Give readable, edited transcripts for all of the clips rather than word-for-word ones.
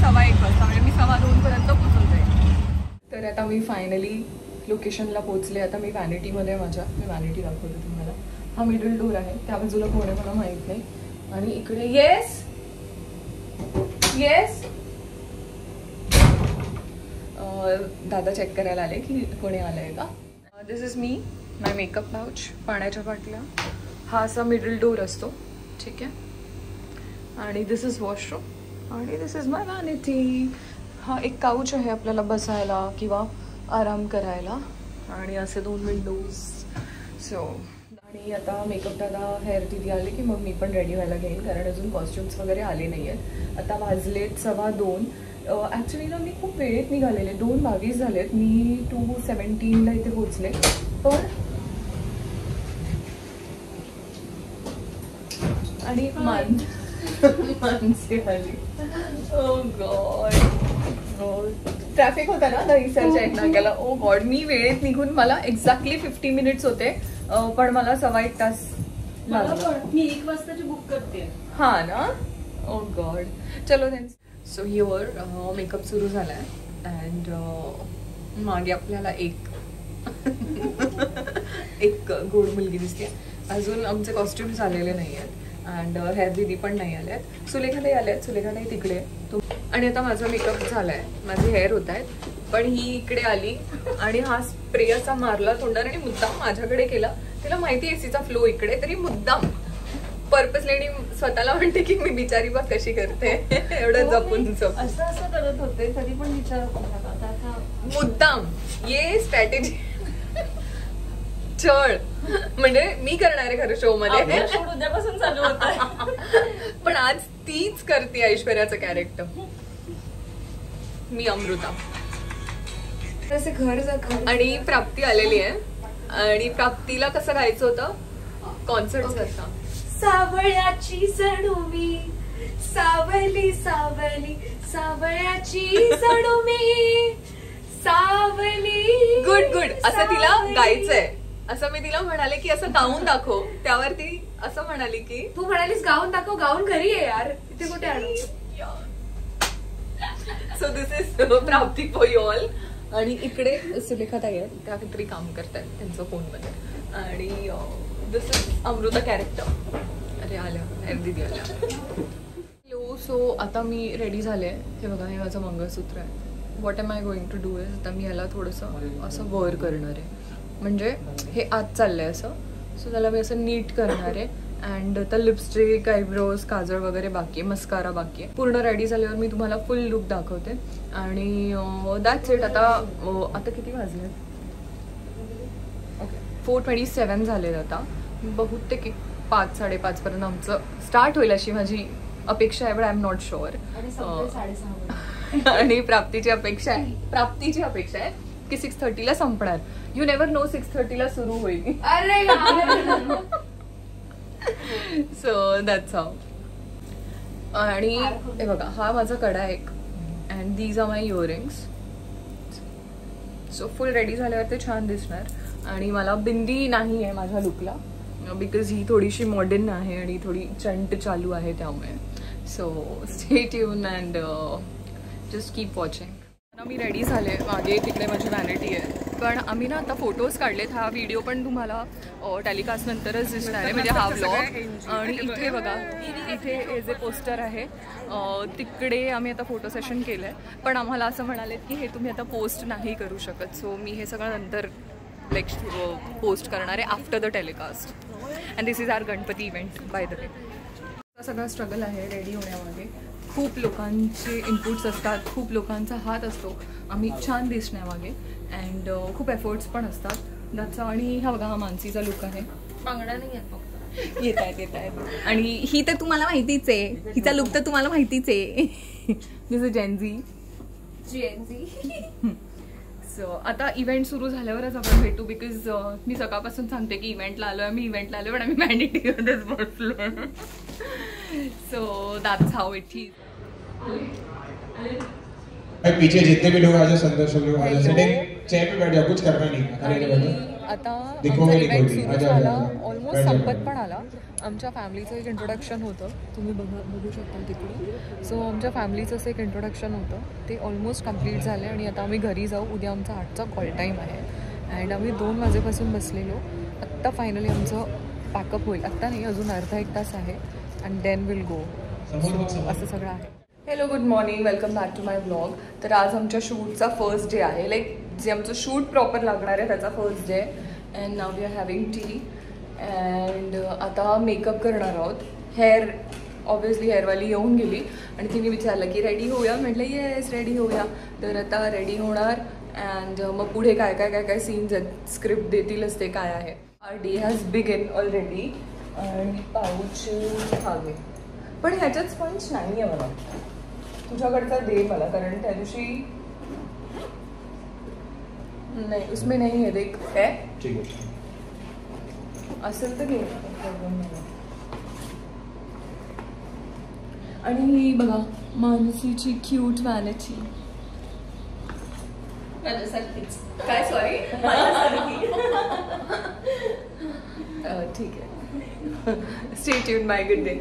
1:15 वाजता, म्हणजे मी 2:15 पर्यंत पोहोचून जाईल. तर आता मी फायनली लोकेशनला पोहोचले. आता मी व्हॅनिटीमध्ये मी व्हॅनिटी दाखवते तुम्हाला. हा मिडल डोर आहे, त्या बाजूला कोण आहे मला माहीत नाही. आणि इकडे येस दादा चेक करायला आले की कोणी आलंय का. This is me, my makeup pouch, पाण्याच्या बाटल्या. हा असा मिडल डोर असतो, ठीक आहे. आणि दिस इज वॉशरूम आणि दिस इज माय व्हॅनिटी. हा एक काउच आहे आपल्याला बसायला किंवा आराम करायला. आणि असे 2 विंडोज. सो आणि आता मेकअप दादा हेअर दिदी आले की मग मी पण रेडी व्हायला घेईन, कारण अजून कॉस्ट्युम्स वगैरे आले नाही आहेत. आता वाजलेत 2:15. ॲक्च्युली ना मी खूप वेळेत निघालेले, 2:22 झालेत. मी 2:17 इथे पोहोचले. पण आणि मानसी आली. ओ गॉड, ट्रॅफिक होता ना दहीसरच्या एक नाक्याला. ओ गॉड, मी वेळेत निघून मला एक्झॅक्टली 50 मिनिट्स होते, पण मला 1.25 तास लागला. मी 1 वाजताची बुक करते. हा ना. ओ गॉड. चलो देन. सो युअर मेकअप सुरू झालाय. अँड मागे आपल्याला एक गोड मुलगी दिसते. अजून आमचे कॉस्ट्युम्स आलेले नाही आहेत. अँड हेअर दिदी पण नाही आले आहेत. सुलेखाताई आले आहेत, सुलेखाताई तिकडे. आणि आता माझा मेकअप झालाय, माझे हेअर होत आहेत. पण ही इकडे आली आणि हा स्प्रे असा मारला तोंडाने आणि मुद्दाम माझ्याकडे केला. तिला माहिती एसीचा फ्लो इकडे, तरी मुद्दाम पर्पसली स्वतःला म्हणते की मी बिचारी बघ कशी करते. एवढं जपून असं करत होते, तरी पण विचारत मुद्दाम. ये स्ट्रॅटेजी छळ म्हणजे मी करणार आहे खरं शो मध्ये. उद्यापासून चालू होत. पण आज तीच करते ऐश्वर्याचं कॅरेक्टर. मी अमृता. तसे घर आणि प्राप्ती आलेली आहे. आणि प्राप्तीला कसं गायचं होतं कॉन्सर्ट सारखा. सावळ्याची जणू मी, सावली सावली सावळ्याची जणू मी, सावली. Good good. असं तिला गायचंय. असं मी तिला म्हणाले की असं गाऊन दाखव. त्यावर ती असं म्हणाली की तू म्हणालीस गाऊन दाखव, गाऊन घरी आहे यार, इथे कुठे आणू. सो दिस इज प्राप्ती फॉर यू ऑल. आणि इकडे सुलेखाताई आहेत, त्या काहीतरी काम करतात त्यांचं फोनमध्ये. आणि दिस इज अमृता कॅरेक्टर. अरे आल्या दिदी आल्या. हॅलो. सो आता मी रेडी झाले. हे बघा, हे माझं मंगळसूत्र आहे. What am I going to do is, आता मी याला थोडंसं असं वर करणार आहे. म्हणजे हे आत चाललंय असं. सो त्याला मी असं नीट करणार आहे. अँड आता लिपस्टिक, आयब्रोज, काजळ वगैरे बाकी आहे, मस्कारा बाकी आहे. पूर्ण रेडी झाल्यावर मी तुम्हाला फुल लुक दाखवते. आणि दॅट्स इट. आता किती वाजले? ओके, 4:27 झाले. आता बहुतेक 5-5:30 पर्यंत आमचं स्टार्ट होईल अशी माझी अपेक्षा आहे. But I am not sure. आणि प्राप्तीची अपेक्षा आहे की 6:30ला संपणार. यू नेवर नो 6:30ला सुरू होईल. So that's how. आणि हे बघा, हा माझा कडा आहे एक. And these are my earrings. So full ready झाल्यावर ते छान दिसणार. आणि मला बिंदी नाही आहे माझ्या लुकला, बिकॉज ही थोडीशी मॉडर्न आहे आणि थोडी चंट चालू आहे त्यामुळे. So stay tune and just keep watching. Me ready झाले. मागे तिकडे माझी व्हॅनिटी आहे. पण आम्ही ना आता फोटोज काढलेत. हा व्हिडिओ पण तुम्हाला टेलिकास्ट नंतरच दिसणार आहे, म्हणजे हा व्लॉग. आणि इथे बघा, इथे हे जे पोस्टर आहे तिकडे आम्ही आता फोटो सेशन केलं आहे. पण आम्हाला असं म्हणालेत की हे तुम्ही आता पोस्ट नाही करू शकत. सो मी हे सगळं नंतर पोस्ट करणार आहे after the telecast. And this is our Ganpati event by the way. सगळा स्ट्रगल आहे रेडी होण्यामागे. खूप लोकांचे इनपुट्स असतात, खूप लोकांचा हात असतो आम्ही छान दिसण्यामागे. अँड खूप एफर्ट्स पण असतात. त्याचा. आणि हा बघा, हा मानसीचा लुक आहे. बांगडा नाही आहे, येत आहेत. आणि ही तर तुम्हाला माहितीच आहे, हिचा लुक तर तुम्हाला माहितीच आहे. दिस इज जेनझी. सो आता इव्हेंट सुरू झाल्यावरच आपण भेटू. बिकॉज मी सकाळपासून सांगते की इव्हेंटला आलो आहे, पण आम्ही मॅन्डेटरीमध्येच बसलो. So that's how it is. पीछे जितने भी लोग आ जाओ, संदर्शक लोग आ जाओ, चेयर पे बैठ जाओ, कुछ करना नहीं, खाली बैठो. आता आमचा इव्हेंट सुरू झाला, ऑलमोस्ट संपत पण आला. आमच्या फॅमिलीचं एक इंट्रोडक्शन होतं, तुम्ही बघू शकता तिकडे. सो आमच्या फॅमिलीचं असं एक इंट्रोडक्शन होतं, ते ऑलमोस्ट कंप्लीट झालं आणि आता आम्ही घरी जाऊ. उद्या आमचा 8चा कॉल टाईम आहे अँड आम्ही 2 वाजेपासून बसलेलो. आत्ता फायनली आमचं पॅकअप होईल. आत्ता नाही, अजून अर्धा 1 तास आहे and then will go. So असं सगळं आहे. Hello, good morning, welcome back to my blog. तर आज आमच्या शूटचा फर्स्ट डे आहे, लाईक जे आमचं शूट प्रॉपर लागणार आहे त्याचा first day. And now we are having tea and आता मेकअप करणार आहोत. हेअर ऑब्वियसली हेअरवाली येऊन गेली आणि तिने विचारलं की रेडी होऊया. म्हटलं येस रेडी होऊया. तर आता रेडी होणार अँड मग पुढे काय काय काय काय सीन्स आहेत, स्क्रिप्ट देतीलच ते काय आहे. Our day has begin already. आणि पाऊच हवे पण ह्याच्यात स्पंज नाही आहे मला, तुझ्याकडचा दे मला, कारण त्या दिवशी नहीं उसमें नहीं है. देख है ठीक है, असेल तर घे. आणि ही बघा मानसीची क्यूट वॅनिटी माझ्यासारखीच. काय सॉरी ठीक आहे. Stay tune, bye, good day.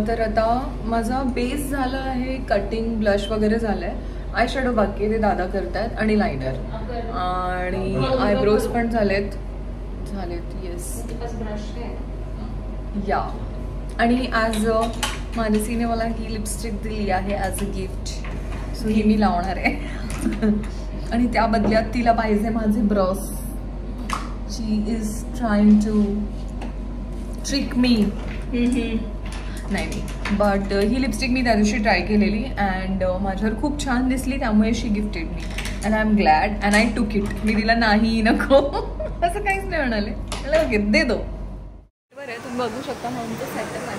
तर आता माझा बेस झाला आहे, कटिंग ब्लश वगैरे झालं आहे. आय शॅडो बाकी आहे, ते दादा करतात आणि लायनर आणि आयब्रोज पण झालेत येस या. आणि आज मानसीने मला ही लिपस्टिक दिली आहे ॲज अ गिफ्ट, सो ही मी लावणार आहे. आणि त्या बदल्यात तिला पाहिजे माझे brush. She is trying to trick me. नाही बट ही लिपस्टिक मी त्या दिवशी ट्राय केलेली अँड माझ्यावर खूप छान दिसली, त्यामुळे she gifted me and I am glad and I took it. मी तिला नाही नको असं काहीच नाही म्हणाले, मला ओके दे दो. बरं आहे, तुम्ही बघू शकता म्हणून सेटअप आहे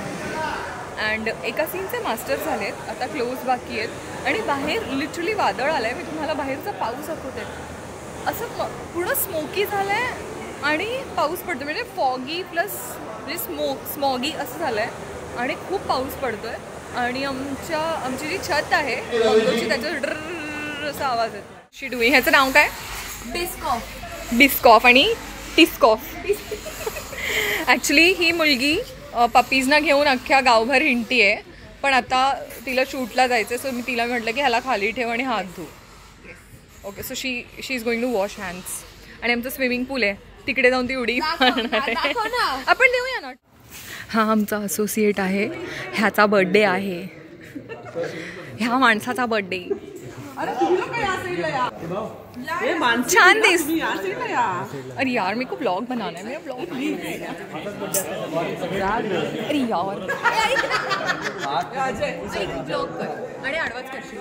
अँड एका सीनचे मास्टर झालेत, आता क्लोज बाकी आहेत. आणि बाहेर लिटरली वादळ आलं आहे. मी तुम्हाला बाहेरचा पाऊस दाखवते. असं पूर्ण स्मोकी झालं आहे आणि पाऊस पडतो, म्हणजे फॉगी प्लस म्हणजे स्मॉगी असं झालं आहे आणि खूप पाऊस पडतोय. आणि आमची जी छत आहे बंगलोची, त्याच्यावर ड्र असा आवाज येतो. शी डुईंग, ह्याचं नाव काय? डिस्कॉफ आणि टिस्कॉफ. ॲक्च्युली ही मुलगी पपीजना घेऊन अख्ख्या गावभर हिंडती आहे, पण आता तिला शूटला जायचं, सो मी तिला म्हटलं की ह्याला खाली ठेव आणि हात धू. Okay, so she is going to wash hands. आणि आमचं स्विमिंग पूल आहे, तिकडे जाऊन ती उडी मारणार आहे. आपण देऊया ना. हा आमचा असोसिएट आहे, ह्याचा बर्थडे आहे, ह्या माणसाचा बर्थडे. छान दिस. अरे यार मेरे को ब्लॉग बनाना है, मेरा ब्लॉग. अरे यार ब्लॉग कर आणि आडवाच करशील.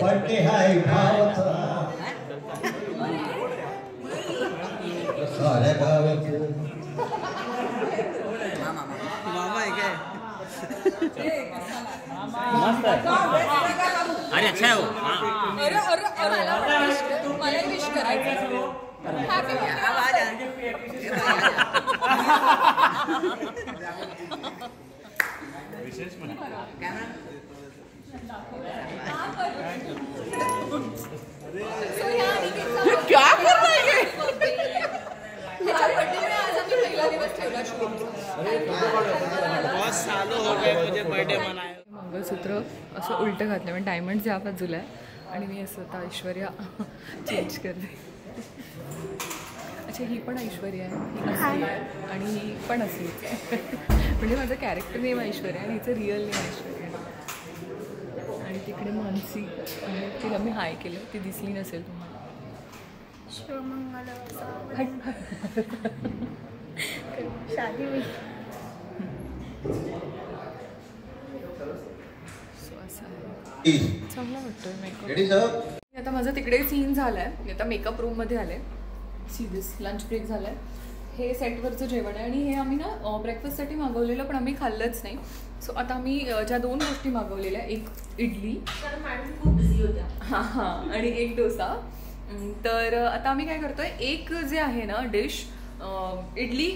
बर्थडे आहे भावाचा साऱ्या गावाचं. मामा आहे काय? अरे अच्छा है वो. मला विश करायचं. क्या कर रहा है? बहुत सालों हो गए मुझे बर्थडे मनाए. मंगळसूत्र असं उलटं घातलं, म्हणजे डायमंड या बाजूला आहे आणि मी असं आता ऐश्वर्या चेंज करते. अच्छा, ही पण ऐश्वर्या आहे, ही असली आहे आणि ही पण असलीच आहे. म्हणजे माझं कॅरेक्टर नेम ऐश्वर्या आणि हिचं रिअल नेम ऐश्वर्या. आणि तिकडे मानसी आहे, तिला मी हाय केलं, ती दिसली नसेल तुम्हाला. शादी में चांगला वाटतोय मेकअप. आता माझं तिकडे सीन झालाय, मी आता मेकअप रूम मध्ये आले. सी दिस लंच ब्रेक झालाय हे सेटवरचं जेवण आहे आणि हे आम्ही ना ब्रेकफास्टसाठी मागवलेलं पण आम्ही खाल्लंच नाही. सो आता आम्ही ज्या 2 गोष्टी मागवलेल्या, एक इडली तर मॅडम खूप बिझी होत्या. हां आणि एक डोसा. तर आता आम्ही काय करतोय, एक जे आहे ना डिश, इडली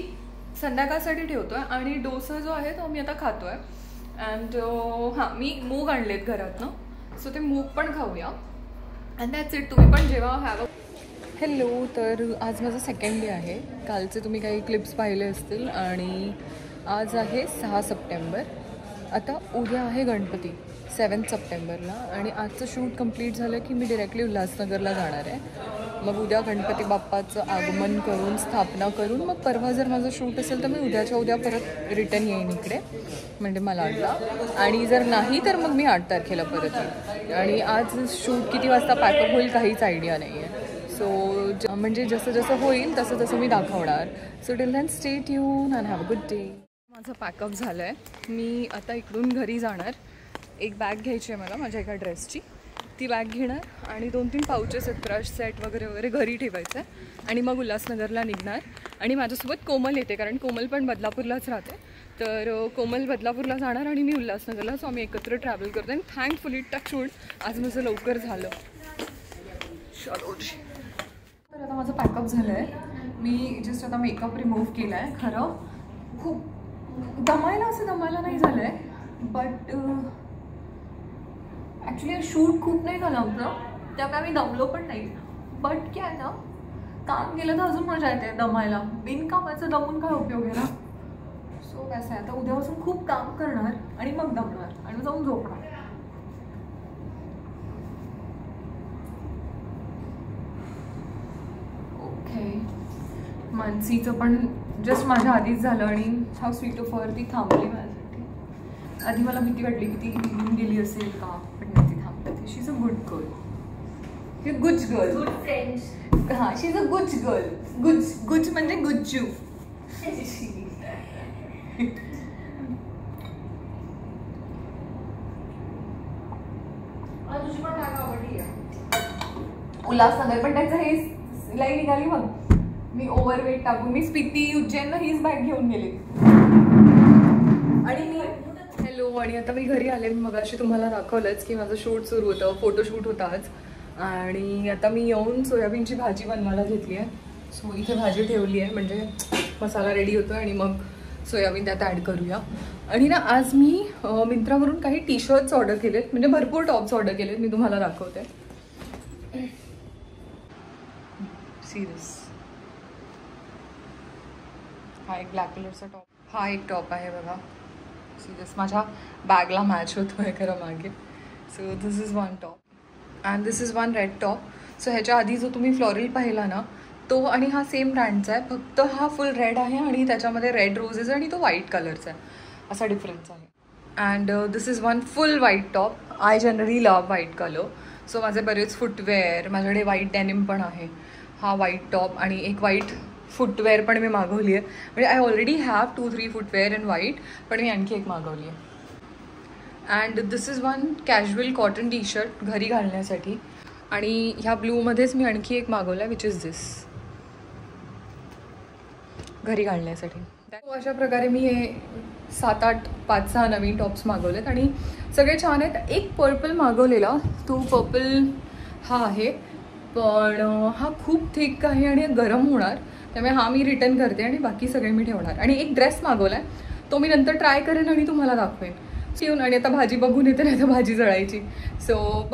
संध्याकाळसाठी ठेवतोय आणि डोसा जो आहे तो आम्ही आता खातोय. अँड हां, मी मूग आणलेत घरातनं, सो ते मूग पण खाऊया. And that's it. तुम्ही पण जेव्हा हॅव हॅलो. तर आज माझं सेकंड डे आहे. कालचे तुम्ही काही क्लिप्स पाहिले असतील. आणि आज आहे 6 सप्टेंबर. आता उद्या आहे गणपती 7 सप्टेंबरला. आणि आजचं शूट कंप्लीट झालं की मी डिरेक्टली उल्हासनगरला जाणार आहे. मग उद्या गणपती बाप्पाचं आगमन करून स्थापना करून मग परवा जर माझं शूट असेल तर मी उद्याच्या उद्या परत रिटर्न येईन इकडे, म्हणजे मलाडला. आणि जर नाही तर मग मी 8 तारखेला परत येईन. आणि आज शूट किती वाजता पॅकअप होईल काहीच आयडिया नाही आहे. सो म्हणजे जसं जसं होईल तसं तसं मी दाखवणार. So till then stay tune and have a good day. माझं पॅकअप झालं आहे. मी आता इकडून घरी जाणार. एक बॅग घ्यायची आहे मला माझ्या एका ड्रेसची, ती बॅग घेणार आणि 2-3 पाउचेस आहेत, ब्रश सेट वगैरे वगैरे घरी ठेवायचं आहे. आणि मग उल्हासनगरला निघणार. आणि माझ्यासोबत कोमल येते, कारण कोमल पण बदलापूरलाच राहते. तर कोमल बदलापूरला जाणार आणि मी उल्हासनगरला. सो आम्ही एकत्र ट्रॅव्हल करतो. आणि थँकफुली टचवूड आज माझं लवकर झालं. तर आता माझं पॅकअप झालं आहे. मी जस्ट आता मेकअप रिमूव्ह केला आहे. खरं खूप दमायला नाही झालं आहे, बट ॲक्च्युली शूट खूप नाही झालं आमचं, त्यामुळे आम्ही दमलो पण नाही. बट काय ना, काम केलं तर अजून मजा येते दमायला. बिनकामाचं दमून काय उपयोग आहे ना. सो कसं आहे, आता उद्यापासून खूप काम करणार आणि मग दमणार आणि जाऊन झोपणार. ओके. मानसीचं पण जस्ट माझ्या आधीच झालं आणि हा स्वीट ऑफ ती थांबली माझ्यासाठी. आधी मला भीती वाटली की ती निघून गेली असेल का, पण नाही, ती थांबते. शी इज अ गुड गर्ल, गुज गर्ल, गुड फ्रेंड्स. हां, शी इज अ गुज गर्ल. गुज म्हणजे गुज्जू. तुझी पण बॅग आवडली आहे. उल्हासनगर पण त्याचं हे सिलाई निघाली. मग मी ओव्हरवेट टाकून मी स्पिती उज्जैनला हीच बॅग घेऊन गेले. आणि मी हॅलो. आणि आता मी घरी आले. मी मगाशी तुम्हाला दाखवलंच की माझं शूट सुरू होतं, फोटोशूट होतं आज. आणि आता मी येऊन सोयाबीनची भाजी बनवायला घेतली आहे. सो इथे भाजी ठेवली आहे, म्हणजे मसाला रेडी होतो आणि मग सोयाबीन त्यात ॲड करूया. आणि ना आज मी मिंत्रावरून काही टी शर्ट्स ऑर्डर केलेत, म्हणजे भरपूर टॉप्स ऑर्डर केलेत. मी तुम्हाला दाखवते. सिरियस. हा एक ब्लॅक कलरचा टॉप, हा एक टॉप आहे बघा. सिरियस माझ्या बॅगला मॅच होतोय खरं मागे. So this is one top and this is one red top. So ह्याच्या आधी जो तुम्ही फ्लोरल पाहिला ना तो, आणि हा सेम ब्रँडचा आहे, फक्त हा फुल रेड आहे आणि त्याच्यामध्ये रेड रोजेस आणि तो व्हाईट कलरचा आहे, असा डिफरन्स आहे. And this is one full white top. I generally love white colour. So माझे बरेच फुटवेअर, माझ्याकडे व्हाईट डॅनिम पण आहे. हा व्हाईट टॉप आणि एक व्हाईट फुटवेअर पण मी मागवली आहे. म्हणजे I already have 2-3 footwear in white, पण मी आणखी एक मागवली आहे. And this is one casual cotton T shirt घरी घालण्यासाठी. आणि ह्या ब्लूमध्येच मी आणखी एक मागवला आहे, विच इज दिस, घरी घालण्यासाठी. अशा प्रकारे मी हे 7-8 5-6 नवीन टॉप्स मागवलेत आणि सगळे छान आहेत. एक पर्पल मागवलेला, तो पर्पल हा आहे, पण हा खूप थिक आहे आणि गरम होणार, त्यामुळे हा मी रिटर्न करते आणि बाकी सगळे मी ठेवणार. आणि एक ड्रेस मागवला आहे, तो मी नंतर ट्राय करेन आणि तुम्हाला दाखवेन. येऊन आणि आता भाजी बघून येते, नाही तर भाजी जळायची. सो